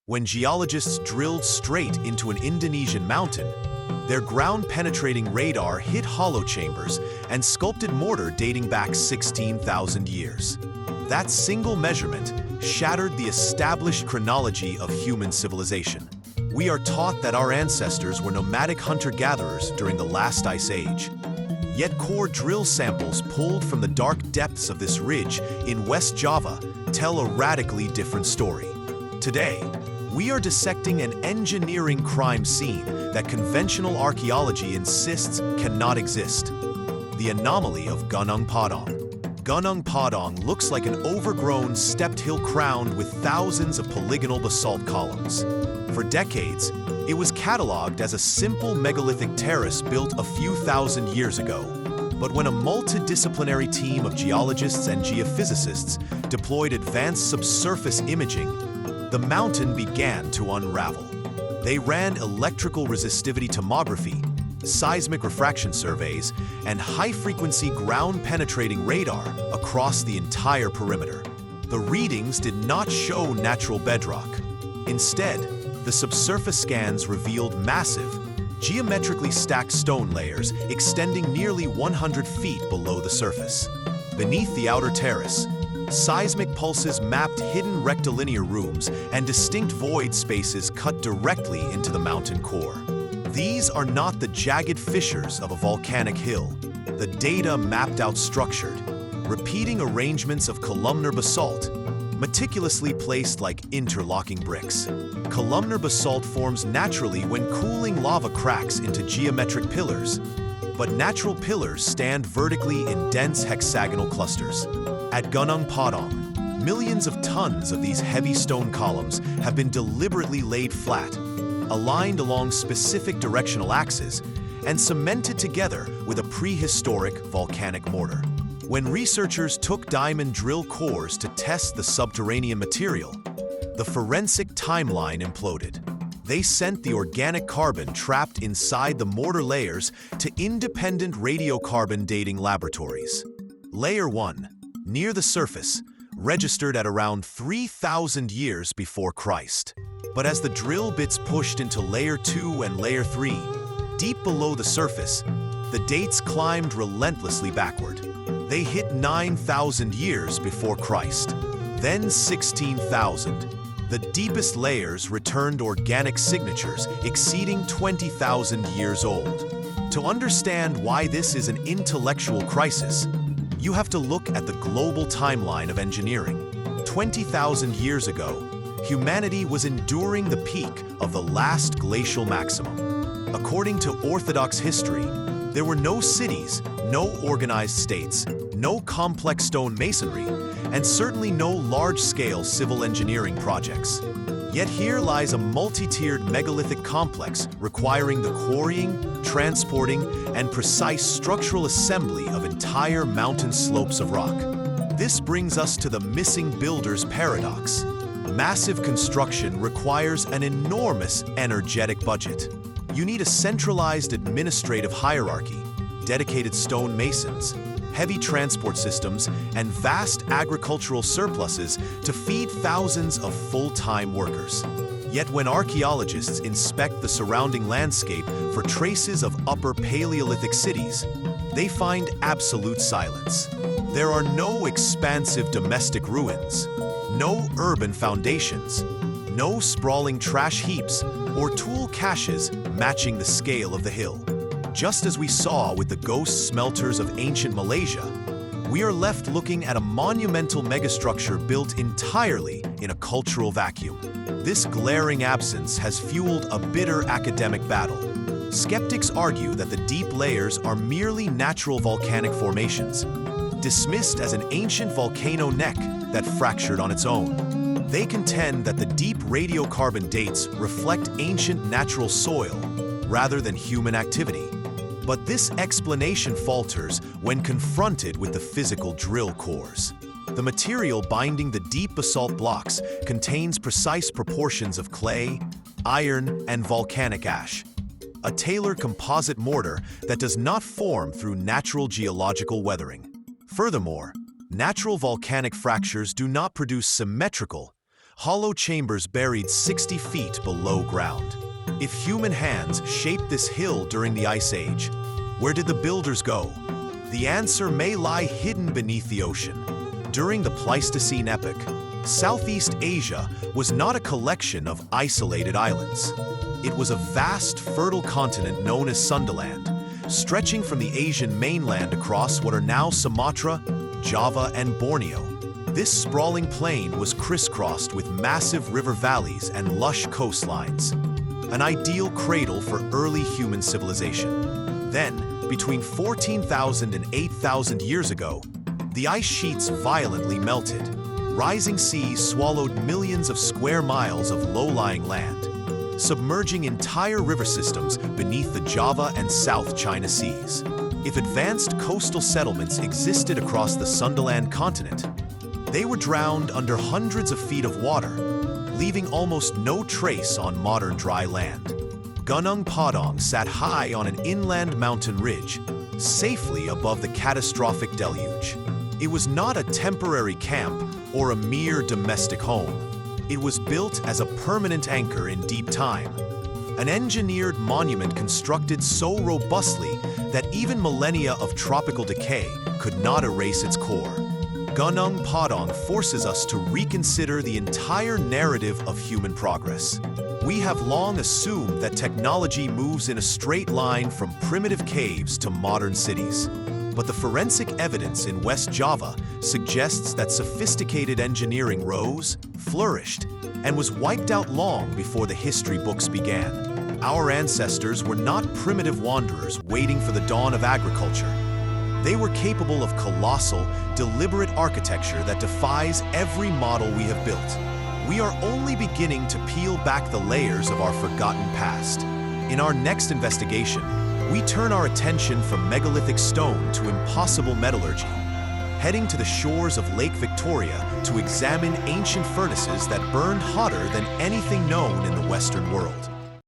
When geologists drilled straight into an Indonesian mountain, their ground-penetrating radar hit hollow chambers and sculpted mortar dating back 16,000 years. That single measurement shattered the established chronology of human civilization. We are taught that our ancestors were nomadic hunter-gatherers during the last ice age. Yet core drill samples pulled from the dark depths of this ridge in West Java tell a radically different story. Today, we are dissecting an engineering crime scene that conventional archaeology insists cannot exist. The anomaly of Gunung Padang. Gunung Padang looks like an overgrown stepped hill crowned with thousands of polygonal basalt columns. For decades, it was cataloged as a simple megalithic terrace built a few thousand years ago. But when a multidisciplinary team of geologists and geophysicists deployed advanced subsurface imaging, the mountain began to unravel. They ran electrical resistivity tomography, seismic refraction surveys, and high-frequency ground-penetrating radar across the entire perimeter. The readings did not show natural bedrock. Instead, the subsurface scans revealed massive, geometrically stacked stone layers extending nearly 100 feet below the surface. Beneath the outer terrace, seismic pulses mapped hidden rectilinear rooms and distinct void spaces cut directly into the mountain core. These are not the jagged fissures of a volcanic hill. The data mapped out structured, repeating arrangements of columnar basalt, meticulously placed like interlocking bricks. Columnar basalt forms naturally when cooling lava cracks into geometric pillars, but natural pillars stand vertically in dense hexagonal clusters. At Gunung Padang, millions of tons of these heavy stone columns have been deliberately laid flat, aligned along specific directional axes, and cemented together with a prehistoric volcanic mortar. When researchers took diamond drill cores to test the subterranean material, the forensic timeline imploded. They sent the organic carbon trapped inside the mortar layers to independent radiocarbon dating laboratories. Layer 1, near the surface, registered at around 3,000 years before Christ. But as the drill bits pushed into Layer 2 and Layer 3, deep below the surface, the dates climbed relentlessly backward. They hit 9,000 years before Christ, then 16,000. The deepest layers returned organic signatures exceeding 20,000 years old. To understand why this is an intellectual crisis, you have to look at the global timeline of engineering. 20,000 years ago, humanity was enduring the peak of the last glacial maximum. According to Orthodox history, there were no cities, no organized states, no complex stone masonry, and certainly no large-scale civil engineering projects. Yet here lies a multi-tiered megalithic complex requiring the quarrying, transporting, and precise structural assembly of entire mountain slopes of rock. This brings us to the missing builder's paradox. Massive construction requires an enormous energetic budget. You need a centralized administrative hierarchy, dedicated stone masons, heavy transport systems, and vast agricultural surpluses to feed thousands of full-time workers. Yet when archaeologists inspect the surrounding landscape for traces of Upper Paleolithic cities, they find absolute silence. There are no expansive domestic ruins, no urban foundations, no sprawling trash heaps or tool caches matching the scale of the hill. Just as we saw with the ghost smelters of ancient Malaysia, we are left looking at a monumental megastructure built entirely in a cultural vacuum. This glaring absence has fueled a bitter academic battle. Skeptics argue that the deep layers are merely natural volcanic formations, dismissed as an ancient volcano neck that fractured on its own. They contend that the deep radiocarbon dates reflect ancient natural soil rather than human activity. But this explanation falters when confronted with the physical drill cores. The material binding the deep basalt blocks contains precise proportions of clay, iron, and volcanic ash, a tailored composite mortar that does not form through natural geological weathering. Furthermore, natural volcanic fractures do not produce symmetrical, hollow chambers buried 60 feet below ground. If human hands shaped this hill during the Ice Age, where did the builders go? The answer may lie hidden beneath the ocean. During the Pleistocene epoch, Southeast Asia was not a collection of isolated islands. It was a vast, fertile continent known as Sundaland, stretching from the Asian mainland across what are now Sumatra, Java, and Borneo. This sprawling plain was crisscrossed with massive river valleys and lush coastlines, an ideal cradle for early human civilization. Then, between 14,000 and 8,000 years ago, the ice sheets violently melted. Rising seas swallowed millions of square miles of low-lying land, submerging entire river systems beneath the Java and South China Seas. If advanced coastal settlements existed across the Sundaland continent, they were drowned under hundreds of feet of water, leaving almost no trace on modern dry land. Gunung Padang sat high on an inland mountain ridge, safely above the catastrophic deluge. It was not a temporary camp or a mere domestic home. It was built as a permanent anchor in deep time, an engineered monument constructed so robustly that even millennia of tropical decay could not erase its core. Gunung Padang forces us to reconsider the entire narrative of human progress. We have long assumed that technology moves in a straight line from primitive caves to modern cities. But the forensic evidence in West Java suggests that sophisticated engineering rose, flourished, and was wiped out long before the history books began. Our ancestors were not primitive wanderers waiting for the dawn of agriculture. They were capable of colossal, deliberate architecture that defies every model we have built. We are only beginning to peel back the layers of our forgotten past. In our next investigation, we turn our attention from megalithic stone to impossible metallurgy, heading to the shores of Lake Victoria to examine ancient furnaces that burned hotter than anything known in the Western world.